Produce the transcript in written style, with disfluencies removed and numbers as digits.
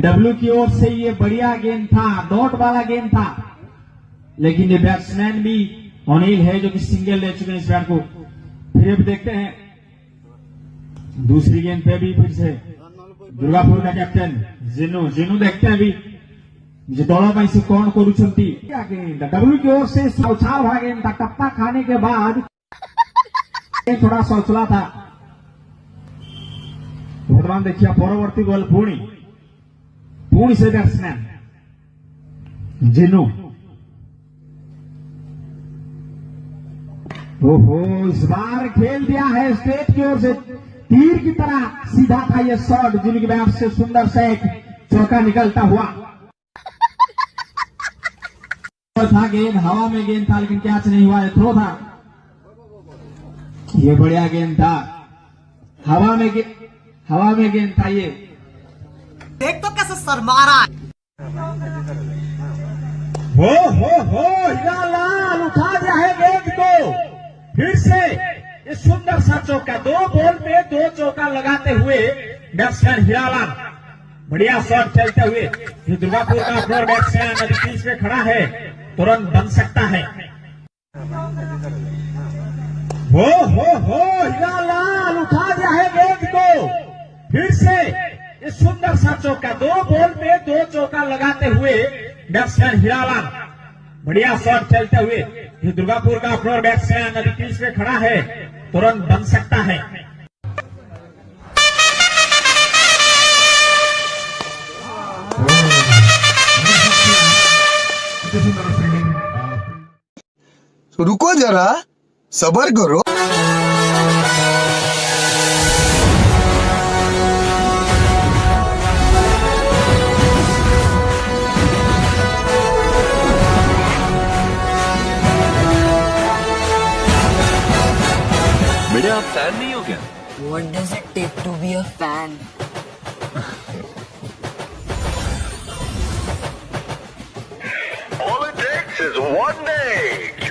W की ओर से ये बढ़िया गेंद था, डॉट वाला गेंद था, लेकिन ये बैट्समैन भी अनिल है जो कि सिंगल ले चुके हैं इस बैट को। फिर भी देखते हैं दूसरी गेंद पे भी फिर से दुर्गापुर का कैप्टन जिनू देखते हैं अभी जो दौड़ा पाई से कौन करुछंती। डब्ल्यू की ओर से उछाल भरा गेंद था, टप्पा खाने के बाद थोड़ा सा उछला था। वर्तमान देखिए परवर्ती बॉल पुणी से बैट्समैन जिनू। ओहो, इस बार खेल दिया है स्टेट की ओर से, तीर की तरह सीधा था ये शॉट, जिनकी बैट से सुंदर से एक चौका निकलता हुआ था। गेंद हवा में गेंद था लेकिन कैच नहीं हुआ, थ्रो था। ये बढ़िया गेंद था, हवा में गेंद था। ये देख तो कैसे शर्मा रहा है। हो हीरालाल उठा दिया है गेंद को, फिर से ये सुंदर सा चौका, 2 बॉल पे 2 चौका लगाते हुए बैट्समैन हीरालाल बढ़िया शॉट खेलते हुए। ये दुर्गापुर का फ्लोर बैट्समैन अभी क्रीज में खड़ा है, तुरंत बन सकता है। हो हीरालाल उठा दिया है गेंद को, फिर से ये सुंदर सा चौका, 2 बॉल पे 2 चौका लगाते हुए बैट्समैन हीरालाल बढ़िया शॉट खेलते हुए। ये दुर्गापुर का फ्लोर बैट्समैन अभी क्रीज में खड़ा है, तुरंत बन सकता है। रुको जरा, सबर करो। बेटे आप फैन नहीं हो क्या? What does it take to be a fan? All it takes is one day.